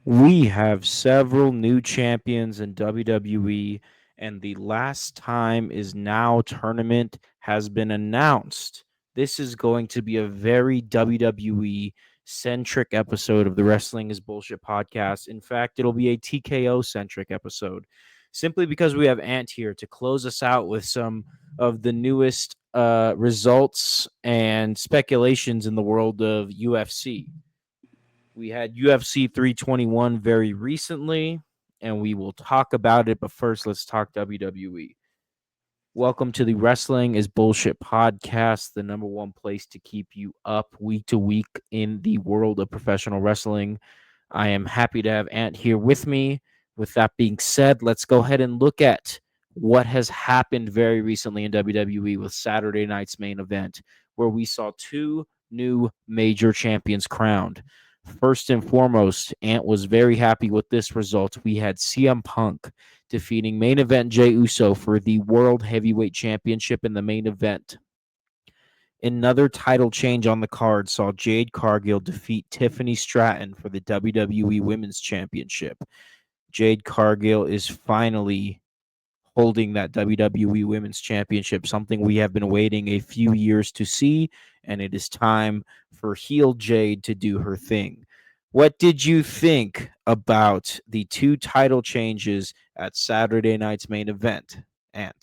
We have several new champions in WWE, and the last time is now tournament has been announced. This is going to be a very WWE centric episode of the Wrestling is Bullshit podcast. In fact, it'll be a TKO centric episode simply because we have Ant here to close us out with some of the newest results and speculations in the world of UFC. We had UFC 321 very recently, and we will talk about it. But first, let's talk WWE. Welcome to the Wrestling is Bullshit podcast, the number one place to keep you up week to week in the world of professional wrestling. I am happy to have Ant here with me. With that being said, let's go ahead and look at what has happened very recently in WWE with Saturday night's main event, where we saw two new major champions crowned. First and foremost, Ant was very happy with this result. We had CM Punk defeating main event Jey Uso for the World Heavyweight Championship in the main event. Another title change on the card saw Jade Cargill defeat Tiffany Stratton for the WWE Women's Championship. Jade Cargill is finally holding that WWE Women's Championship, something we have been waiting a few years to see, and it is time for heel Jade to do her thing. What did you think about the two title changes at Saturday night's main event? And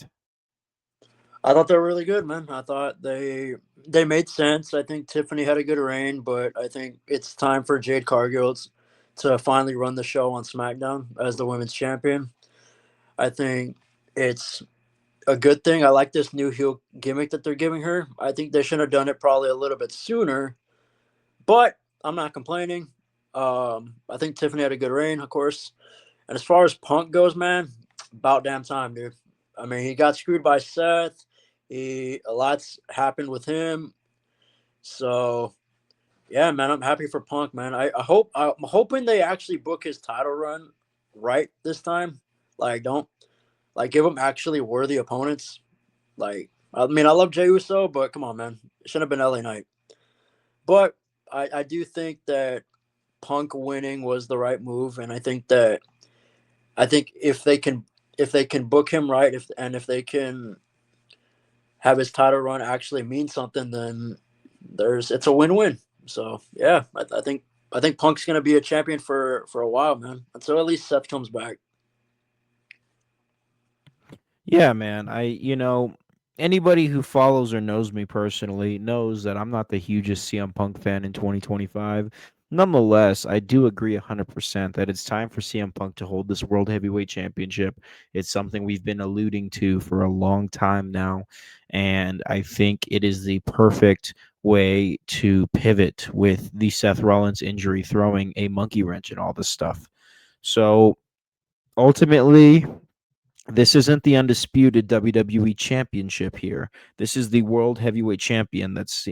I thought they were really good, man. I thought they made sense. I think Tiffany had a good reign, but I think it's time for Jade Cargill to finally run the show on SmackDown as the women's champion. I think it's a good thing. I like this new heel gimmick that they're giving her. I think they should have done it probably a little bit sooner, but I'm not complaining. I think Tiffany had a good reign, of course. And as far as Punk goes, man, about damn time, dude. I mean, he got screwed by Seth. A lot's happened with him. So yeah, man, I'm happy for Punk, man. I'm hoping they actually book his title run right this time. Like, don't give him actually worthy opponents. Like, I mean, I love Jey Uso, but come on, man, it shouldn't have been LA Knight. But I do think that Punk winning was the right move, and I think if they can book him right, if they can have his title run actually mean something, then it's a win-win. So yeah, I think Punk's gonna be a champion for a while, man. Until at least Seth comes back. yeah, man, anybody who follows or knows me personally knows that I'm not the hugest CM Punk fan in 2025. Nonetheless, I do agree 100% that it's time for CM Punk to hold this World Heavyweight Championship. It's something we've been alluding to for a long time now, and I think it is the perfect way to pivot with the Seth Rollins injury throwing a monkey wrench in all this stuff. So ultimately, this isn't the undisputed WWE Championship here. This is the World Heavyweight Champion. This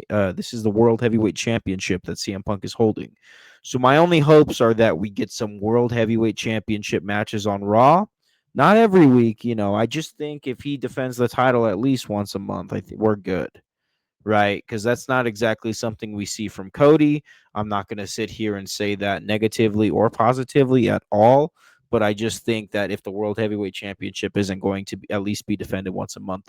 is the World Heavyweight Championship that CM Punk is holding. So my only hopes are that we get some World Heavyweight Championship matches on Raw. Not every week, I just think if he defends the title at least once a month, I think we're good, right? Because that's not exactly something we see from Cody. I'm not going to sit here and say that negatively or positively at all. But I just think that if the World Heavyweight Championship isn't going to at least be defended once a month,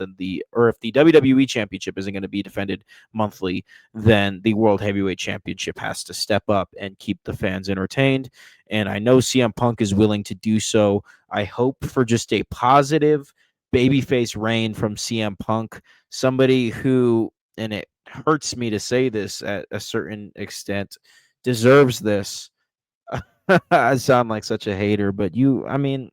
or if the WWE Championship isn't going to be defended monthly, then the World Heavyweight Championship has to step up and keep the fans entertained. And I know CM Punk is willing to do so. I hope for just a positive babyface reign from CM Punk, somebody who, and it hurts me to say this at a certain extent, deserves this. I sound like such a hater, but I mean,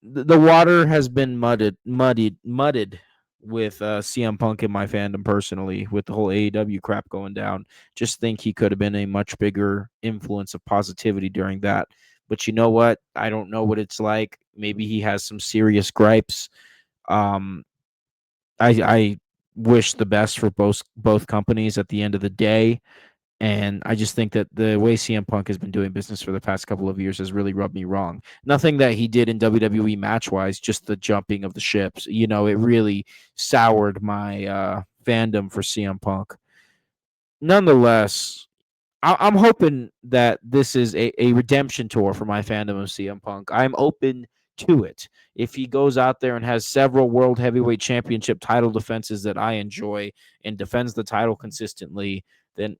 the water has been mudded with CM Punk in my fandom personally, with the whole AEW crap going down. Just think he could have been a much bigger influence of positivity during that. But you know what? I don't know what it's like. Maybe he has some serious gripes. Um, I wish the best for both companies at the end of the day. And I just think that the way CM Punk has been doing business for the past couple of years has really rubbed me wrong. Nothing that he did in WWE match wise, just the jumping of the ships. It really soured my fandom for CM Punk. Nonetheless, I'm hoping that this is a redemption tour for my fandom of CM Punk. I'm open to it. If he goes out there and has several World Heavyweight Championship title defenses that I enjoy and defends the title consistently, then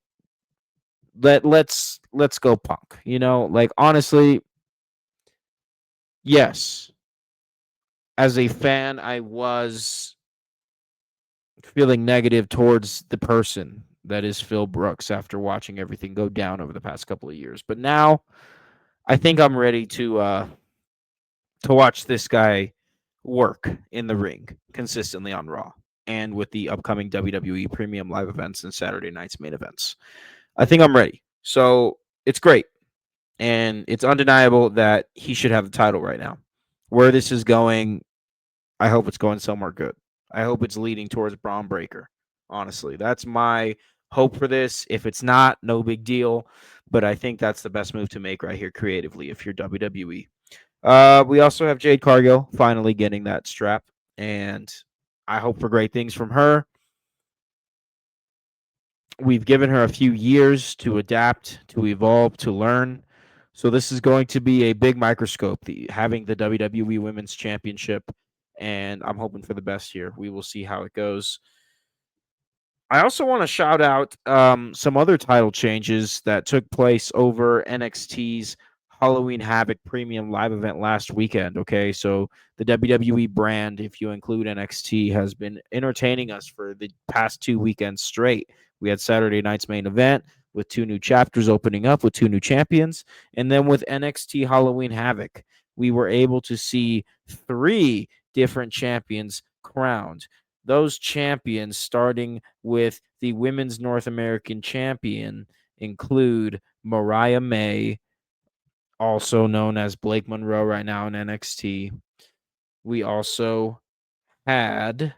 let's go Punk. You know, like honestly, yes. As a fan, I was feeling negative towards the person that is Phil Brooks after watching everything go down over the past couple of years. But now I think I'm ready to watch this guy work in the ring consistently on Raw and with the upcoming WWE premium live events and Saturday night's main events. I think I'm ready. So it's great. And it's undeniable that he should have the title right now. Where this is going, I hope it's going somewhere good. I hope it's leading towards Braun Breaker. Honestly, that's my hope for this. If it's not, no big deal. But I think that's the best move to make right here creatively if you're WWE. We also have Jade Cargill finally getting that strap, and I hope for great things from her. We've given her a few years to adapt, to evolve, to learn. So this is going to be a big microscope, having the WWE Women's Championship, and I'm hoping for the best here. We will see how it goes. I also want to shout out some other title changes that took place over NXT's Halloween Havoc Premium Live event last weekend. Okay, so the WWE brand, if you include NXT, has been entertaining us for the past 2 weekends straight. We had Saturday night's main event with 2 new chapters opening up with 2 new champions. And then with NXT Halloween Havoc, we were able to see 3 different champions crowned. Those champions, starting with the Women's North American Champion, include Mariah May, also known as Blake Monroe right now in NXT. We also had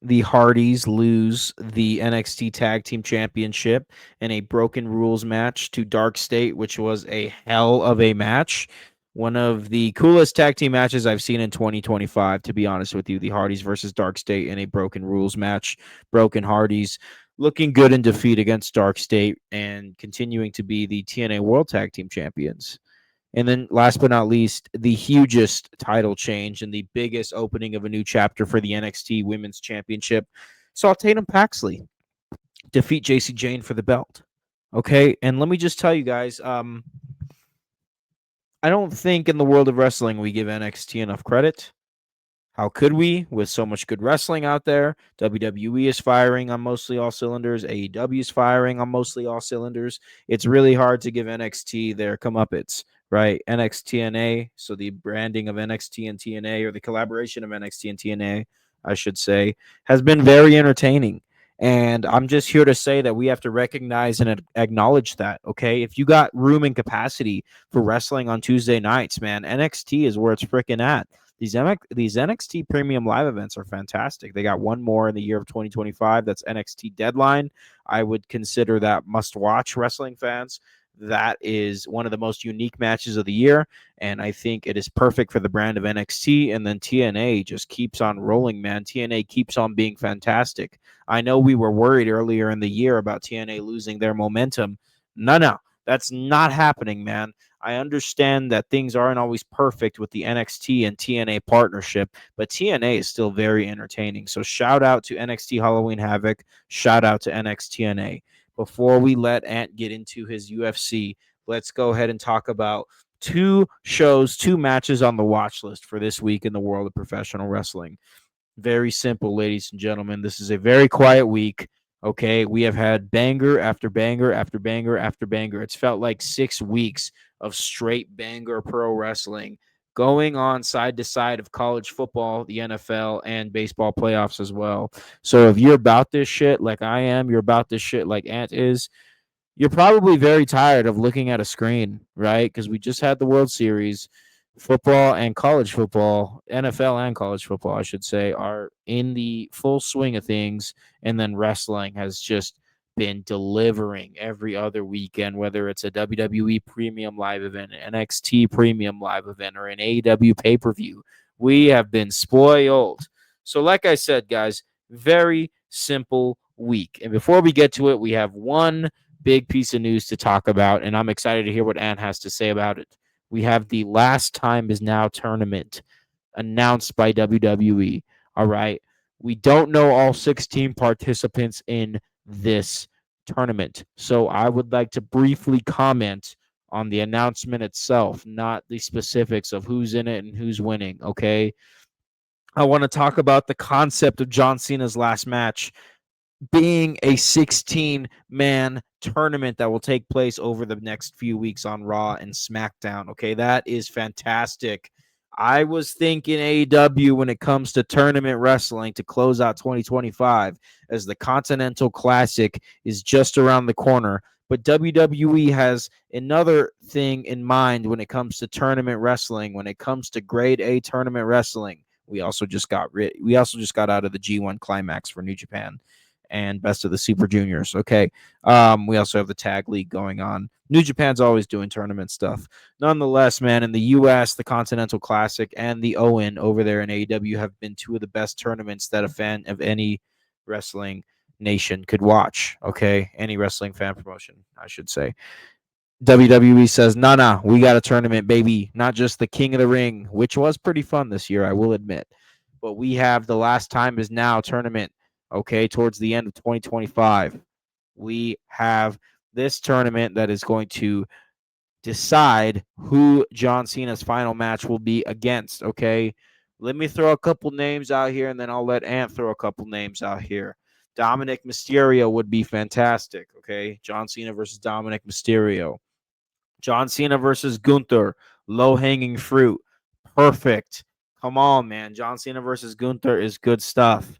the Hardys lose the NXT Tag Team Championship in a Broken Rules match to Dark State, which was a hell of a match. One of the coolest tag team matches I've seen in 2025, to be honest with you. The Hardys versus Dark State in a Broken Rules match. Broken Hardys looking good in defeat against Dark State and continuing to be the TNA World Tag Team Champions. And then last but not least, the hugest title change and the biggest opening of a new chapter for the NXT Women's Championship saw Tatum Paxley defeat JC Jane for the belt. Okay, and let me just tell you guys, I don't think in the world of wrestling we give NXT enough credit. How could we, with so much good wrestling out there? WWE is firing on mostly all cylinders. AEW is firing on mostly all cylinders. It's really hard to give NXT their comeuppance, right? NXTNA, so the branding of NXT and TNA, or the collaboration of NXT and TNA, I should say, has been very entertaining. And I'm just here to say that we have to recognize and acknowledge that, okay? If you got room and capacity for wrestling on Tuesday nights, man, NXT is where it's freaking at. These NXT premium live events are fantastic. They got one more in the year of 2025. That's NXT Deadline. I would consider that must watch, wrestling fans. That is one of the most unique matches of the year, and I think it is perfect for the brand of NXT. And then TNA just keeps on rolling, man. TNA keeps on being fantastic. I know we were worried earlier in the year about TNA losing their momentum. No, that's not happening, man. I understand that things aren't always perfect with the NXT and TNA partnership, but TNA is still very entertaining. So shout out to NXT Halloween Havoc. Shout out to NXTNA. Before we let Ant get into his UFC, let's go ahead and talk about 2 matches on the watch list for this week in the world of professional wrestling. Very simple, ladies and gentlemen. This is a very quiet week. Okay, we have had banger after banger after banger after banger. It's felt like 6 weeks of straight banger pro wrestling going on side to side of college football, the NFL, and baseball playoffs as well. So if you're about this shit like I am, you're about this shit like Ant is, you're probably very tired of looking at a screen, right? Because we just had the World Series. Football and college football, NFL and college football, I should say, are in the full swing of things. And then wrestling has just been delivering every other weekend, whether it's a WWE premium live event, an NXT premium live event, or an AEW pay per view. We have been spoiled. So, like I said, guys, very simple week. And before we get to it, we have one big piece of news to talk about, and I'm excited to hear what Ann has to say about it. We have the Last Time Is Now tournament announced by WWE. All right. We don't know all 16 participants in this tournament. So I would like to briefly comment on the announcement itself, not the specifics of who's in it and who's winning. Okay. I want to talk about the concept of John Cena's last match being a 16-man tournament that will take place over the next few weeks on Raw and SmackDown. Okay, that is fantastic. I was thinking AEW when it comes to tournament wrestling to close out 2025 as the Continental Classic is just around the corner. But WWE has another thing in mind when it comes to tournament wrestling, when it comes to grade A tournament wrestling. We also just got out of the G1 climax for New Japan and Best of the Super Juniors. Okay. We also have the tag league going on. New Japan's always doing tournament stuff. Nonetheless, man, in the US, the Continental Classic and the Owen over there in AEW have been two of the best tournaments that a fan of any wrestling nation could watch. Okay. Any wrestling fan promotion, I should say. WWE says, nah, we got a tournament, baby. Not just the King of the Ring, which was pretty fun this year, I will admit. But we have the Last Time Is Now tournament, okay, towards the end of 2025. We have this tournament that is going to decide who John Cena's final match will be against, okay? Let me throw a couple names out here, and then I'll let Ant throw a couple names out here. Dominic Mysterio would be fantastic, okay? John Cena versus Dominic Mysterio. John Cena versus Gunther, low hanging fruit. Perfect. Come on, man. John Cena versus Gunther is good stuff.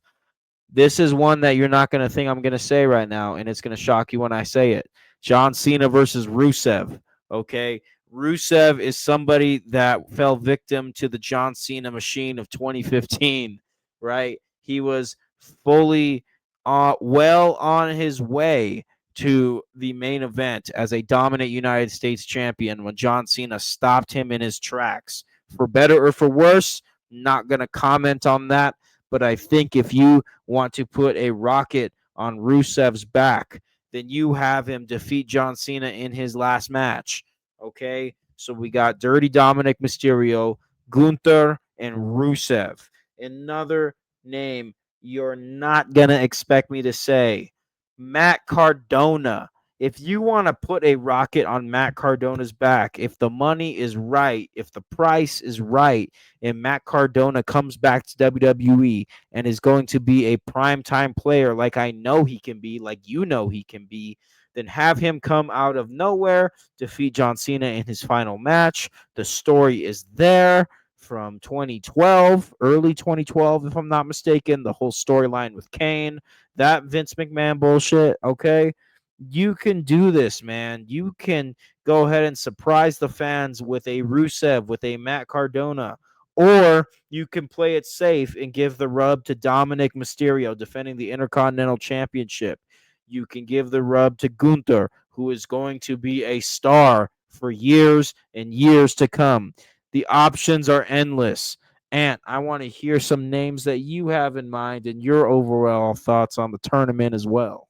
This is one that you're not going to think I'm going to say right now, and it's going to shock you when I say it. John Cena versus Rusev. Okay. Rusev is somebody that fell victim to the John Cena machine of 2015, right? He was fully well on his way to the main event as a dominant United States champion when John Cena stopped him in his tracks. For better or for worse, not going to comment on that. But I think if you want to put a rocket on Rusev's back, then you have him defeat John Cena in his last match. Okay? So we got Dirty Dominic Mysterio, Gunther, and Rusev. Another name you're not going to expect me to say. Matt Cardona. If you want to put a rocket on Matt Cardona's back, if the money is right, if the price is right, and Matt Cardona comes back to WWE and is going to be a primetime player like I know he can be, like you know he can be, then have him come out of nowhere, defeat John Cena in his final match. The story is there from 2012, early 2012, if I'm not mistaken, the whole storyline with Kane, that Vince McMahon bullshit, okay? You can do this, man. You can go ahead and surprise the fans with a Rusev, with a Matt Cardona, or you can play it safe and give the rub to Dominic Mysterio defending the Intercontinental Championship. You can give the rub to Gunther, who is going to be a star for years and years to come. The options are endless. And I want to hear some names that you have in mind and your overall thoughts on the tournament as well.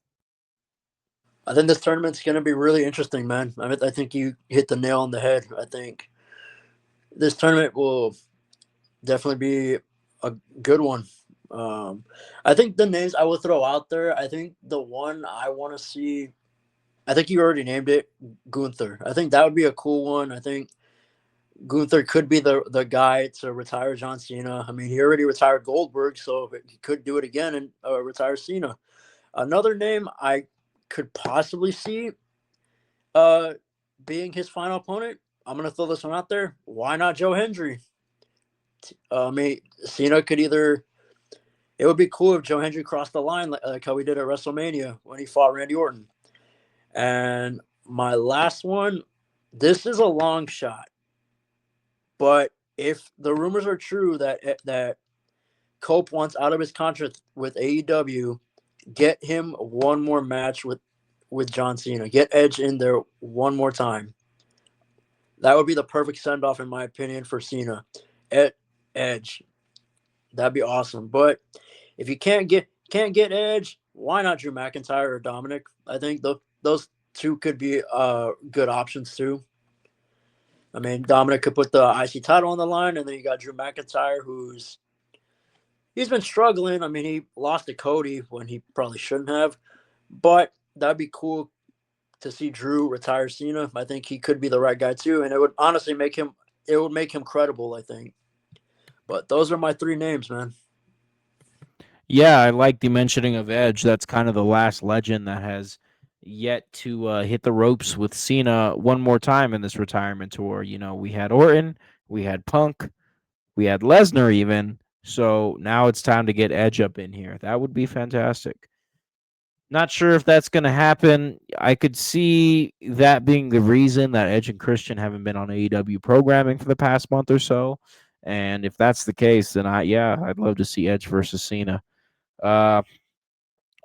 I think this tournament's going to be really interesting, man. I think you hit the nail on the head. I think this tournament will definitely be a good one. Um, I think the names I will throw out there, I think the one I want to see, I think you already named it, Gunther. I think that would be a cool one. I think Gunther could be the guy to retire John Cena. I mean, he already retired Goldberg, so he could do it again and retire Cena. Another name I could possibly see uh, being his final opponent, I'm going to throw this one out there. Why not Joe Hendry? I mean, Cena could either. It would be cool if Joe Hendry crossed the line like how we did at WrestleMania when he fought Randy Orton. And my last one, this is a long shot, but if the rumors are true that Cope wants out of his contract with AEW, get him one more match with John Cena. Get Edge in there one more time. That would be the perfect send off, in my opinion, for Cena. Edge, that'd be awesome. But if you can't get Edge, why not Drew McIntyre or Dominic? I think those two could be good options too. I mean, Dominic could put the IC title on the line, and then you got Drew McIntyre, he's been struggling. I mean, he lost to Cody when he probably shouldn't have, but that'd be cool to see Drew retire Cena. I think he could be the right guy too, and it would honestly make him credible. I think. But those are my three names, man. Yeah, I like the mentioning of Edge. That's kind of the last legend that has yet to hit the ropes with Cena one more time in this retirement tour. You know, we had Orton, we had Punk, we had Lesnar even. So now it's time to get Edge up in here. That would be fantastic. Not sure if that's going to happen. I could see that being the reason that Edge and Christian haven't been on AEW programming for the past month or so. And if that's the case, then I'd love to see Edge versus Cena. Uh,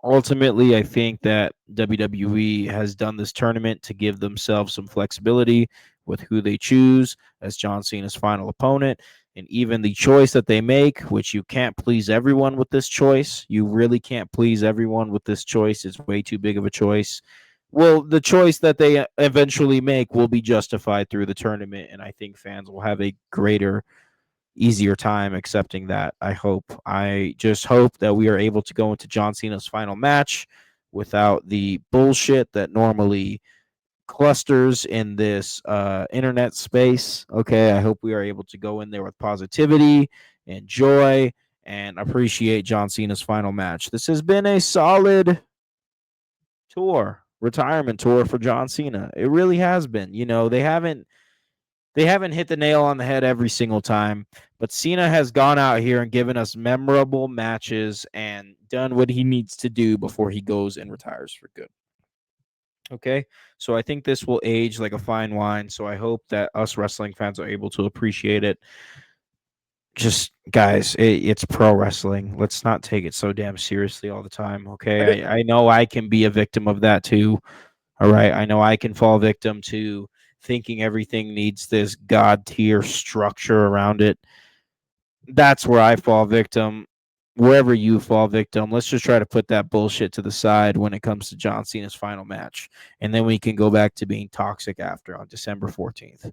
Ultimately, I think that WWE has done this tournament to give themselves some flexibility with who they choose as John Cena's final opponent. And even the choice that they make, which you can't please everyone with this choice. You really can't please everyone with this choice. It's way too big of a choice. Well, the choice that they eventually make will be justified through the tournament. And I think fans will have a greater easier time accepting that. I hope. I just hope that we are able to go into John Cena's final match without the bullshit that normally clusters in this internet space. Okay, I hope we are able to go in there with positivity and joy and appreciate John Cena's final match. This has been a solid retirement tour for John Cena. It really has been. You know, they haven't hit the nail on the head every single time, but Cena has gone out here and given us memorable matches and done what he needs to do before he goes and retires for good. Okay, so I think this will age like a fine wine. So I hope that us wrestling fans are able to appreciate it. Just guys, it's pro wrestling. Let's not take it so damn seriously all the time. I did. Okay, I know I can be a victim of that too. All right. I know I can fall victim to thinking everything needs this god tier structure around it. That's where I fall victim. Wherever you fall victim, let's just try to put that bullshit to the side when it comes to John Cena's final match. And then we can go back to being toxic after on December 14th.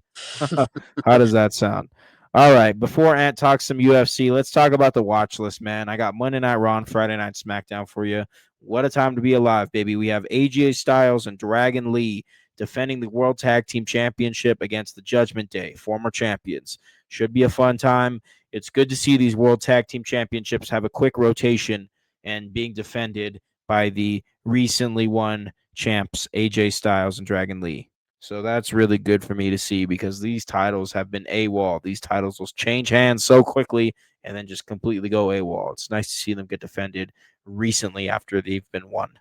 How does that sound? All right. Before Ant talks some UFC, let's talk about the watch list, man. I got Monday Night Raw and Friday Night SmackDown for you. What a time to be alive, baby. We have AJ Styles and Dragon Lee defending the World Tag Team Championship against the Judgment Day, former champions. Should be a fun time. It's good to see these World Tag Team Championships have a quick rotation and being defended by the recently won champs, AJ Styles and Dragon Lee. So that's really good for me to see because these titles have been AWOL. These titles will change hands so quickly and then just completely go AWOL. It's nice to see them get defended recently after they've been won.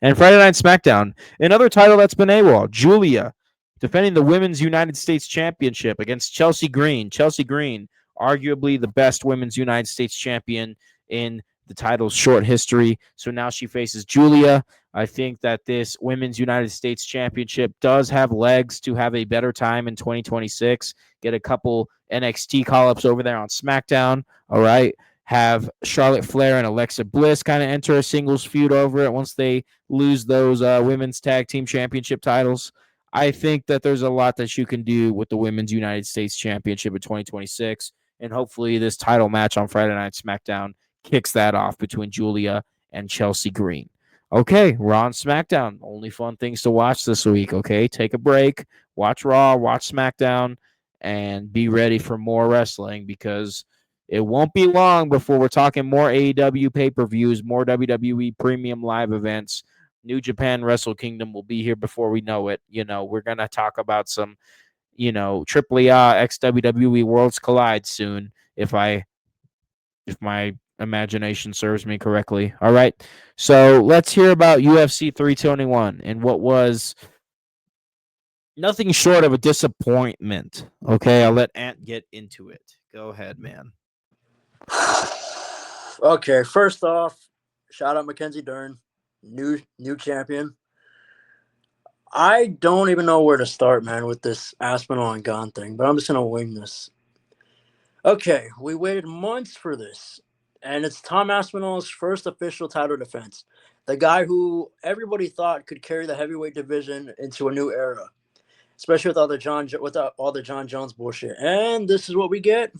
And Friday Night SmackDown, another title that's been AWOL. Julia defending the Women's United States Championship against Chelsea Green. Chelsea Green, arguably the best Women's United States champion in the title's short history. So now she faces Julia. I think that this Women's United States Championship does have legs to have a better time in 2026. Get a couple NXT call ups over there on SmackDown. All right. Have Charlotte Flair and Alexa Bliss kind of enter a singles feud over it once they lose those women's tag team championship titles. I think that there's a lot that you can do with the Women's United States Championship in 2026. And hopefully, this title match on Friday Night SmackDown kicks that off between Julia and Chelsea Green. Okay, Raw and SmackDown. Only fun things to watch this week. Okay, take a break, watch Raw, watch SmackDown, and be ready for more wrestling because it won't be long before we're talking more AEW pay per views, more WWE premium live events. New Japan Wrestle Kingdom will be here before we know it. You know, we're going to talk about some, Triple A ex WWE Worlds Collide soon if my imagination serves me correctly. All right. So, let's hear about UFC 321 and what was nothing short of a disappointment. Okay, I'll let Ant get into it. Go ahead, man. Okay, first off, shout out Mackenzie Dern, new champion. I don't even know where to start, man, with this Aspinall and Gon thing, but I'm just gonna wing this. Okay, we waited months for this, and it's Tom Aspinall's first official title defense. the guy who everybody thought could carry the heavyweight division into a new era, especially with all the John Jones bullshit. And this is what we get: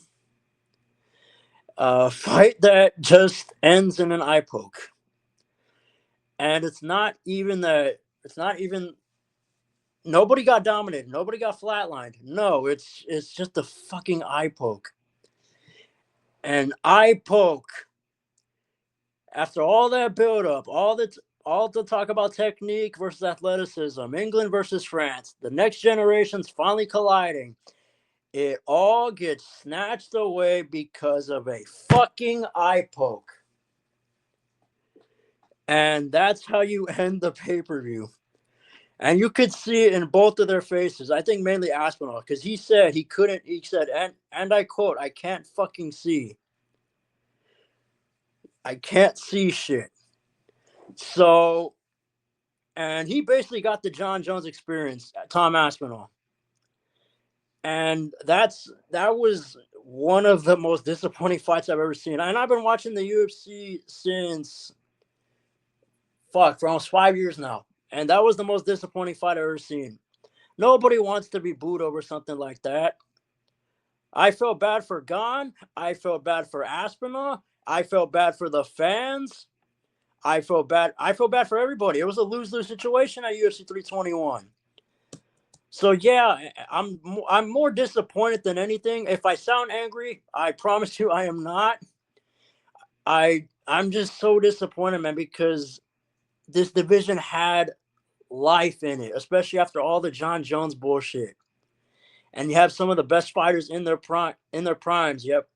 a fight that just ends in an eye poke. And it's not even that. It's not even. Nobody got dominated. Nobody got flatlined. No, it's just a fucking eye poke. An eye poke. After all that build up, all the talk about technique versus athleticism, England versus France, the next generation's finally colliding. It all gets snatched away because of a fucking eye poke. And that's how you end the pay-per-view. And you could see it in both of their faces. I think mainly Aspinall, because he said he couldn't. He said, and I quote, "I can't fucking see. I can't see shit." So, and he basically got the John Jones experience, Tom Aspinall, and that was one of the most disappointing fights I've ever seen. And I've been watching the UFC since for almost 5 years now, and that was the most disappointing fight I've ever seen. Nobody wants to be booed over something like that. I felt bad for Gon. I felt bad for Aspinall. I felt bad for the fans. I felt bad. I feel bad for everybody. It was a lose-lose situation at UFC 321. So yeah, I'm more disappointed than anything. If I sound angry, I promise you I am not. I'm just so disappointed, man, because this division had life in it, especially after all the John Jones bullshit. And you have some of the best fighters in their primes. Yep.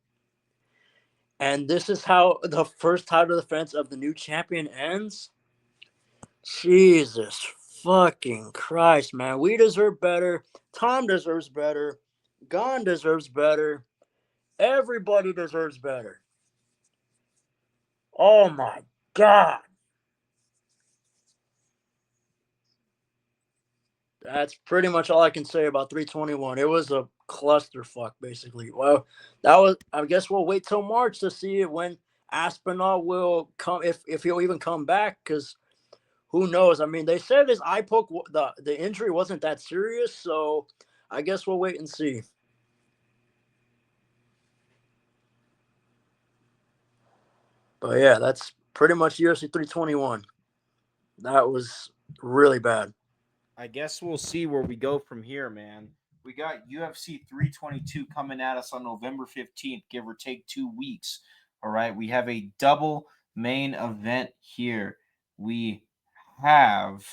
And this is how the first title defense of the new champion ends. Jesus fucking Christ, man. We deserve better. Tom deserves better. Gon deserves better. Everybody deserves better. Oh my God. That's pretty much all I can say about 321. It was a clusterfuck, basically. Well, I guess we'll wait till March to see when Aspinall will come, if he'll even come back, because who knows? I mean, they said his eye poke, the injury wasn't that serious, so I guess we'll wait and see. But yeah, that's pretty much UFC 321. That was really bad. I guess we'll see where we go from here, man. We got UFC 322 coming at us on November 15th, give or take 2 weeks. All right. We have a double main event here. We have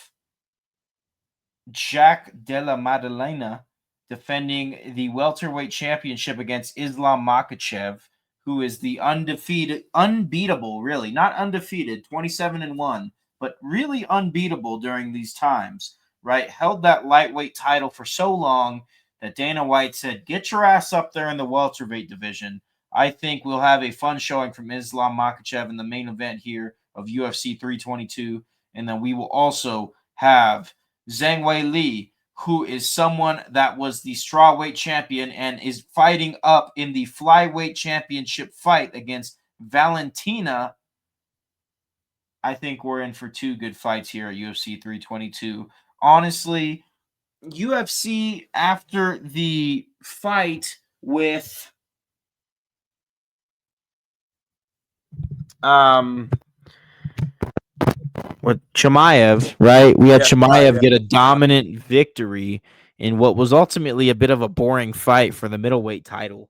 Jack Della Maddalena defending the welterweight championship against Islam Makhachev, who is the unbeatable, really, not undefeated, 27-1, but really unbeatable during these times, right? Held that lightweight title for so long that Dana White said, get your ass up there in the welterweight division. I think we'll have a fun showing from Islam Makhachev in the main event here of UFC 322. And then we will also have Zhang Wei Li, who is someone that was the strawweight champion and is fighting up in the flyweight championship fight against Valentina. I think we're in for two good fights here at UFC 322. Honestly, UFC after the fight with with Chimaev, right? We had Chimaev get a dominant victory in what was ultimately a bit of a boring fight for the middleweight title.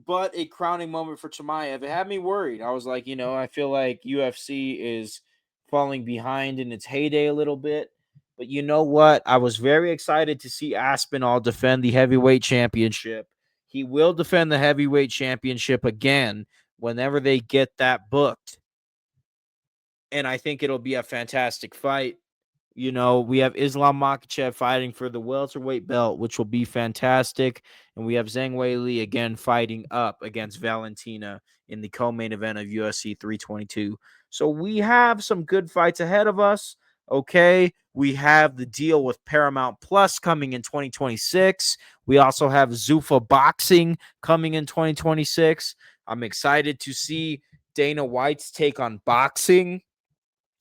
But a crowning moment for Chimaev. It had me worried. I was like, I feel like UFC is falling behind in its heyday a little bit. But you know what? I was very excited to see Aspinall defend the heavyweight championship. He will defend the heavyweight championship again whenever they get that booked. And I think it'll be a fantastic fight. We have Islam Makhachev fighting for the welterweight belt, which will be fantastic. And we have Zhang Wei Li again fighting up against Valentina in the co-main event of UFC 322. So we have some good fights ahead of us. Okay. We have the deal with Paramount Plus coming in 2026. We also have Zuffa Boxing coming in 2026. I'm excited to see Dana White's take on boxing.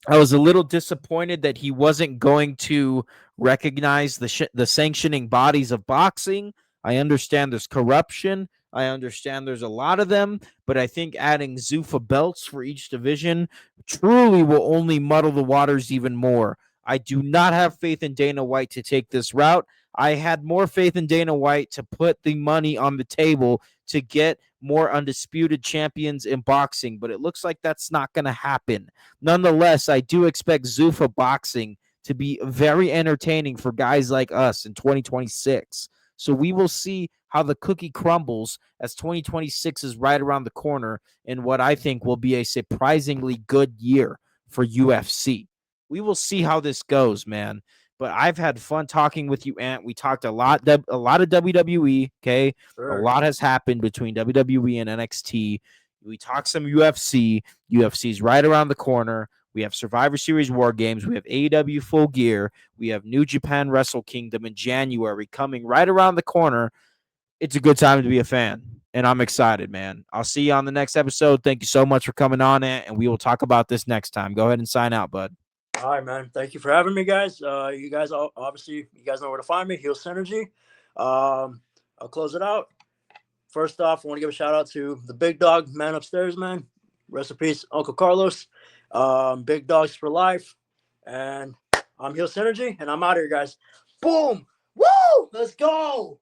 I was a little disappointed that he wasn't going to recognize the sanctioning bodies of boxing. I understand there's corruption. I understand there's a lot of them, but I think adding Zuffa belts for each division truly will only muddle the waters even more. I do not have faith in Dana White to take this route. I had more faith in Dana White to put the money on the table to get more undisputed champions in boxing, but it looks like that's not going to happen. Nonetheless, I do expect Zuffa boxing to be very entertaining for guys like us in 2026. So we will see how the cookie crumbles as 2026 is right around the corner in what I think will be a surprisingly good year for UFC. We will see how this goes, man. But I've had fun talking with you, Ant. We talked a lot of WWE. Okay, a Sure. lot has happened between WWE and NXT. We talked some UFC. UFC's right around the corner. We have Survivor Series War Games. We have AEW Full Gear. We have New Japan Wrestle Kingdom in January coming right around the corner. It's a good time to be a fan, and I'm excited, man. I'll see you on the next episode. Thank you so much for coming on, and we will talk about this next time. Go ahead and sign out, bud. All right, man. Thank you for having me, guys. You guys obviously you guys know where to find me. Heelsynergy. I'll close it out. First off, I want to give a shout out to the big dog man upstairs, man. Rest in peace, Uncle Carlos. Big dogs for life. And I'm Heelsynergy, and I'm out here, guys. Boom! Woo! Let's go!